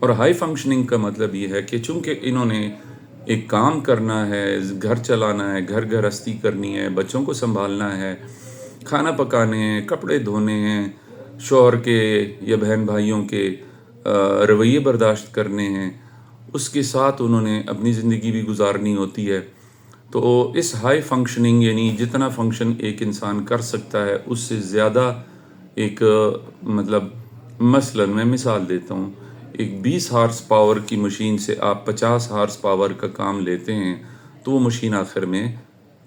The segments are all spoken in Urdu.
اور ہائی فنکشننگ کا مطلب یہ ہے کہ چونکہ انہوں نے ایک کام کرنا ہے، گھر چلانا ہے، گھر گھرستی کرنی ہے، بچوں کو سنبھالنا ہے، کھانا پکانے ہیں، کپڑے دھونے ہیں، شوہر کے یا بہن بھائیوں کے رویے برداشت کرنے ہیں، اس کے ساتھ انہوں نے اپنی زندگی بھی گزارنی ہوتی ہے. تو اس ہائی فنکشننگ یعنی جتنا فنکشن ایک انسان کر سکتا ہے اس سے زیادہ ایک مطلب مثلا میں مثال دیتا ہوں، ایک 20 ہارس پاور کی مشین سے آپ 50 ہارس پاور کا کام لیتے ہیں تو وہ مشین آخر میں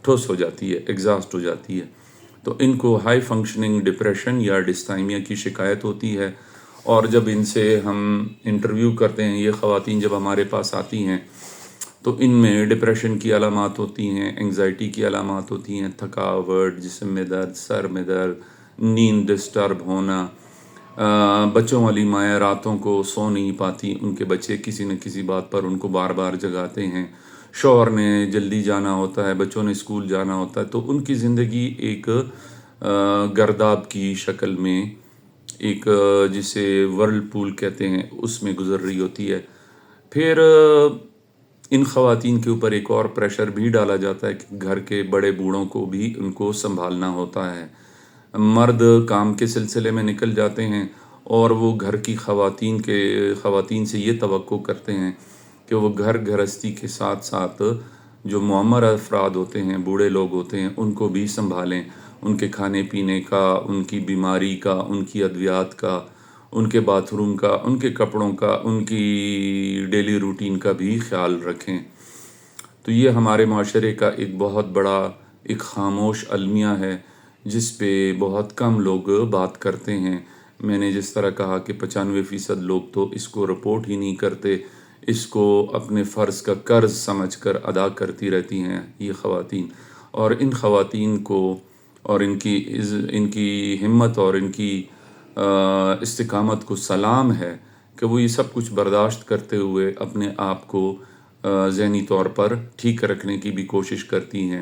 ٹھوس ہو جاتی ہے، ایگزاسٹ ہو جاتی ہے. تو ان کو ہائی فنکشننگ ڈپریشن یا ڈستھائمیا کی شکایت ہوتی ہے. اور جب ان سے ہم انٹرویو کرتے ہیں، یہ خواتین جب ہمارے پاس آتی ہیں تو ان میں ڈپریشن کی علامات ہوتی ہیں، انگزائٹی کی علامات ہوتی ہیں، تھکاوٹ، جسم میں درد، سر میں درد، نیند ڈسٹرب ہونا، بچوں والی مائیں راتوں کو سو نہیں پاتی، ان کے بچے کسی نہ کسی بات پر ان کو بار بار جگاتے ہیں، شوہر نے جلدی جانا ہوتا ہے، بچوں نے اسکول جانا ہوتا ہے، تو ان کی زندگی ایک گرداب کی شکل میں ایک جسے ورل پول کہتے ہیں اس میں گزر رہی ہوتی ہے. پھر ان خواتین کے اوپر ایک اور پریشر بھی ڈالا جاتا ہے کہ گھر کے بڑے بوڑھوں کو بھی ان کو سنبھالنا ہوتا ہے. مرد کام کے سلسلے میں نکل جاتے ہیں اور وہ گھر کی خواتین سے یہ توقع کرتے ہیں کہ وہ گھر گھرستی کے ساتھ ساتھ جو معمر افراد ہوتے ہیں، بوڑھے لوگ ہوتے ہیں، ان کو بھی سنبھالیں، ان کے کھانے پینے کا، ان کی بیماری کا، ان کی ادویات کا، ان کے باتھ روم کا، ان کے کپڑوں کا، ان کی ڈیلی روٹین کا بھی خیال رکھیں. تو یہ ہمارے معاشرے کا ایک بہت بڑا ایک خاموش المیہ ہے جس پہ بہت کم لوگ بات کرتے ہیں. میں نے جس طرح کہا کہ 95% لوگ تو اس کو رپورٹ ہی نہیں کرتے، اس کو اپنے فرض کا قرض سمجھ کر ادا کرتی رہتی ہیں یہ خواتین. اور ان خواتین کو اور ان کی ہمت اور ان کی استقامت کو سلام ہے کہ وہ یہ سب کچھ برداشت کرتے ہوئے اپنے آپ کو ذہنی طور پر ٹھیک رکھنے کی بھی کوشش کرتی ہیں.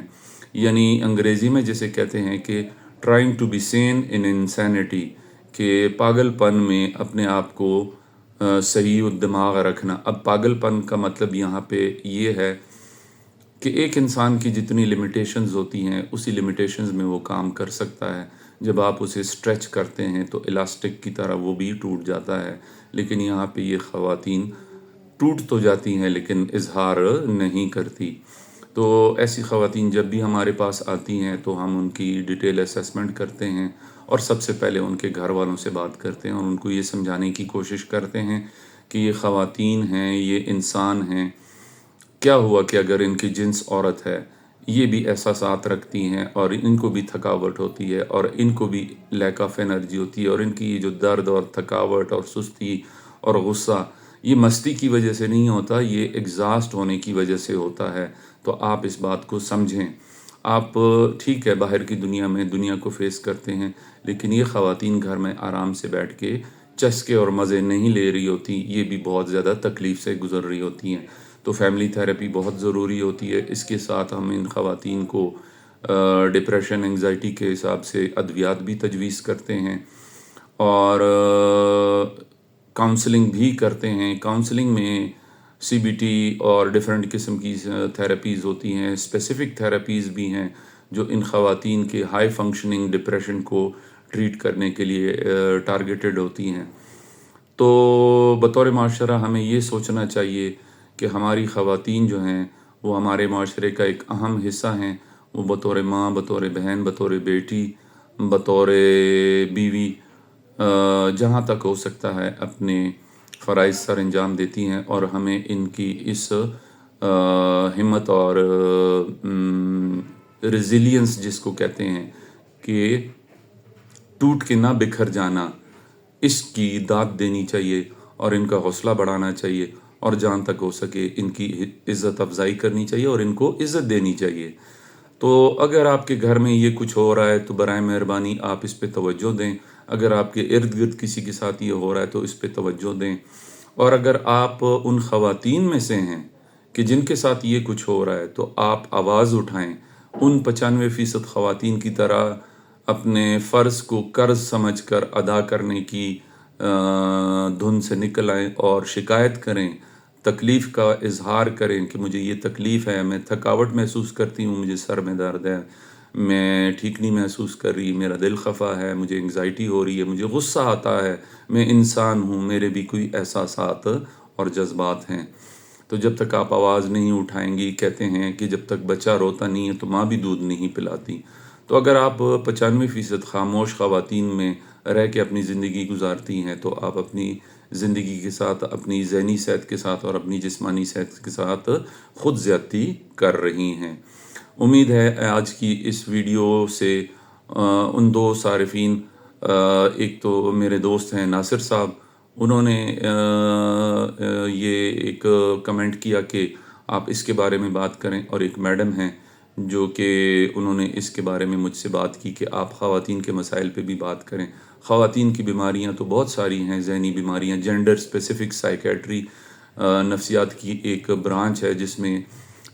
یعنی انگریزی میں جسے کہتے ہیں کہ trying to be sane in insanity, کہ پاگل پن میں اپنے آپ کو صحیح الدماغ رکھنا. اب پاگل پن کا مطلب یہاں پہ یہ ہے کہ ایک انسان کی جتنی لمیٹیشنز ہوتی ہیں اسی لمیٹیشنز میں وہ کام کر سکتا ہے. جب آپ اسے اسٹریچ کرتے ہیں تو الاسٹک کی طرح وہ بھی ٹوٹ جاتا ہے. لیکن یہاں پہ یہ خواتین ٹوٹ تو جاتی ہیں لیکن اظہار نہیں کرتی. تو ایسی خواتین جب بھی ہمارے پاس آتی ہیں تو ہم ان کی ڈیٹیل اسیسمنٹ کرتے ہیں اور سب سے پہلے ان کے گھر والوں سے بات کرتے ہیں اور ان کو یہ سمجھانے کی کوشش کرتے ہیں کہ یہ خواتین ہیں، یہ انسان ہیں. کیا ہوا کہ اگر ان کی جنس عورت ہے، یہ بھی احساسات رکھتی ہیں اور ان کو بھی تھکاوٹ ہوتی ہے اور ان کو بھی لیک آف انرجی ہوتی ہے، اور ان کی جو درد اور تھکاوٹ اور سستی اور غصہ یہ مستی کی وجہ سے نہیں ہوتا، یہ ایگزاسٹ ہونے کی وجہ سے ہوتا ہے. تو آپ اس بات کو سمجھیں. آپ ٹھیک ہے باہر کی دنیا میں دنیا کو فیس کرتے ہیں، لیکن یہ خواتین گھر میں آرام سے بیٹھ کے چسکے اور مزے نہیں لے رہی ہوتی، یہ بھی بہت زیادہ تکلیف سے گزر رہی ہوتی ہیں. تو فیملی تھیراپی بہت ضروری ہوتی ہے. اس کے ساتھ ہم ان خواتین کو ڈپریشن انگزائٹی کے حساب سے ادویات بھی تجویز کرتے ہیں اور کاؤنسلنگ بھی کرتے ہیں. کاؤنسلنگ میں سی بی ٹی اور ڈیفرنٹ قسم کی تھیراپیز ہوتی ہیں، اسپیسیفک تھیراپیز بھی ہیں جو ان خواتین کے ہائی فنکشننگ ڈپریشن کو ٹریٹ کرنے کے لیے ٹارگیٹڈ ہوتی ہیں. تو بطور معاشرہ ہمیں یہ سوچنا چاہیے کہ ہماری خواتین جو ہیں وہ ہمارے معاشرے کا ایک اہم حصہ ہیں. وہ بطور ماں، بطور بہن، بطور بیٹی، بطور بیوی جہاں تک ہو سکتا ہے اپنے فرائض سر انجام دیتی ہیں، اور ہمیں ان کی اس ہمت اور ریزیلینس جس کو کہتے ہیں کہ ٹوٹ کے نہ بکھر جانا، اس کی داد دینی چاہیے اور ان کا حوصلہ بڑھانا چاہیے، اور جہاں تک ہو سکے ان کی عزت افزائی کرنی چاہیے اور ان کو عزت دینی چاہیے. تو اگر آپ کے گھر میں یہ کچھ ہو رہا ہے تو برائے مہربانی آپ اس پہ توجہ دیں. اگر آپ کے ارد گرد کسی کے ساتھ یہ ہو رہا ہے تو اس پہ توجہ دیں. اور اگر آپ ان خواتین میں سے ہیں کہ جن کے ساتھ یہ کچھ ہو رہا ہے تو آپ آواز اٹھائیں. ان 95% خواتین کی طرح اپنے فرض کو قرض سمجھ کر ادا کرنے کی دھن سے نکل آئیں اور شکایت کریں، تکلیف کا اظہار کریں کہ مجھے یہ تکلیف ہے، میں تھکاوٹ محسوس کرتی ہوں، مجھے سر میں درد ہے، میں ٹھیک نہیں محسوس کر رہی، میرا دل خفا ہے، مجھے انگزائٹی ہو رہی ہے، مجھے غصہ آتا ہے، میں انسان ہوں، میرے بھی کوئی احساسات اور جذبات ہیں۔ تو جب تک آپ آواز نہیں اٹھائیں گی، کہتے ہیں کہ جب تک بچہ روتا نہیں ہے تو ماں بھی دودھ نہیں پلاتی۔ تو اگر آپ 95% خاموش خواتین میں رہ کے اپنی زندگی گزارتی ہیں تو آپ اپنی زندگی کے ساتھ، اپنی ذہنی صحت کے ساتھ اور اپنی جسمانی صحت کے ساتھ خود زیادتی کر رہی ہیں۔ امید ہے آج کی اس ویڈیو سے ان دو صارفین، ایک تو میرے دوست ہیں ناصر صاحب، انہوں نے یہ ایک کمنٹ کیا کہ آپ اس کے بارے میں بات کریں، اور ایک میڈم ہیں جو کہ انہوں نے اس کے بارے میں مجھ سے بات کی کہ آپ خواتین کے مسائل پہ بھی بات کریں۔ خواتین کی بیماریاں تو بہت ساری ہیں، ذہنی بیماریاں، جینڈر اسپیسیفک سائیکیٹری نفسیات کی ایک برانچ ہے جس میں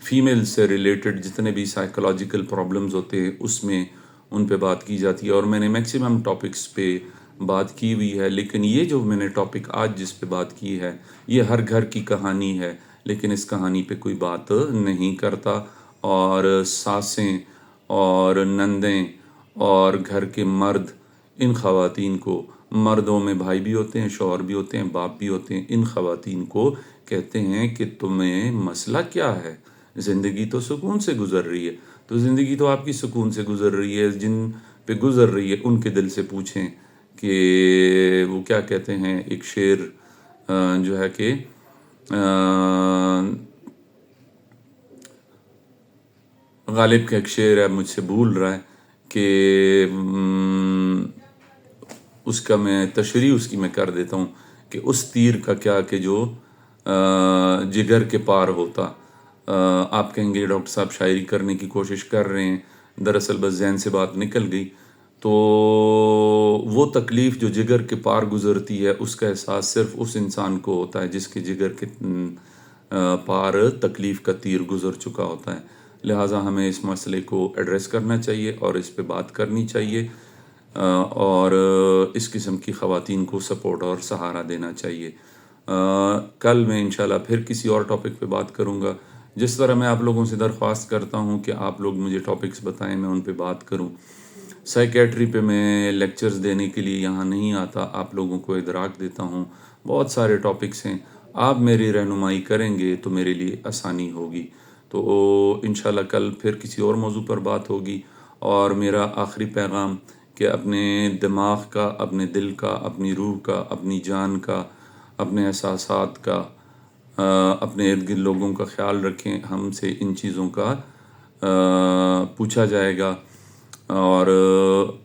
فیمیل سے ریلیٹڈ جتنے بھی سائیکولوجیکل پرابلمز ہوتے ہیں اس میں ان پہ بات کی جاتی ہے، اور میں نے میکسیمم ٹاپکس پہ بات کی ہوئی ہے۔ لیکن یہ جو میں نے ٹاپک آج جس پہ بات کی ہے، یہ ہر گھر کی کہانی ہے، لیکن اس کہانی پہ کوئی بات نہیں کرتا، اور ساسیں اور نندیں اور گھر کے مرد ان خواتین کو، مردوں میں بھائی بھی ہوتے ہیں، شوہر بھی ہوتے ہیں، باپ بھی ہوتے ہیں، ان خواتین کو کہتے ہیں کہ تمہیں مسئلہ کیا ہے؟ زندگی تو سکون سے گزر رہی ہے۔ تو زندگی تو آپ کی سکون سے گزر رہی ہے، جن پہ گزر رہی ہے ان کے دل سے پوچھیں کہ وہ کیا کہتے ہیں۔ ایک شعر جو ہے کہ غالب کا ایک شعر ہے، مجھ سے بھول رہا ہے، کہ اس کا میں تشریح اس کی میں کر دیتا ہوں کہ اس تیر کا کیا کہ جو جگر کے پار ہوتا۔ آپ کہیں گے ڈاکٹر صاحب شاعری کرنے کی کوشش کر رہے ہیں، دراصل بس ذہن سے بات نکل گئی۔ تو وہ تکلیف جو جگر کے پار گزرتی ہے، اس کا احساس صرف اس انسان کو ہوتا ہے جس کے جگر کے پار تکلیف کا تیر گزر چکا ہوتا ہے۔ لہٰذا ہمیں اس مسئلے کو ایڈریس کرنا چاہیے اور اس پہ بات کرنی چاہیے، اور اس قسم کی خواتین کو سپورٹ اور سہارا دینا چاہیے۔ کل میں انشاءاللہ پھر کسی اور ٹاپک پہ بات کروں گا۔ جس طرح میں آپ لوگوں سے درخواست کرتا ہوں کہ آپ لوگ مجھے ٹاپکس بتائیں، میں ان پہ بات کروں۔ سائیکیٹری پہ میں لیکچرز دینے کے لیے یہاں نہیں آتا، آپ لوگوں کو ادراک دیتا ہوں۔ بہت سارے ٹاپکس ہیں، آپ میری رہنمائی کریں گے تو میرے لیے آسانی ہوگی۔ تو انشاءاللہ کل پھر کسی اور موضوع پر بات ہوگی۔ اور میرا آخری پیغام کہ اپنے دماغ کا، اپنے دل کا، اپنی روح کا، اپنی جان کا، اپنے احساسات کا، اپنے ارد گرد لوگوں کا خیال رکھیں۔ ہم سے ان چیزوں کا پوچھا جائے گا، اور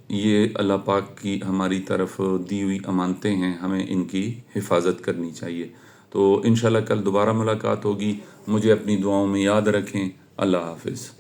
یہ اللہ پاک کی ہماری طرف دی ہوئی امانتیں ہیں، ہمیں ان کی حفاظت کرنی چاہیے۔ تو انشاءاللہ کل دوبارہ ملاقات ہوگی۔ مجھے اپنی دعاؤں میں یاد رکھیں۔ اللہ حافظ۔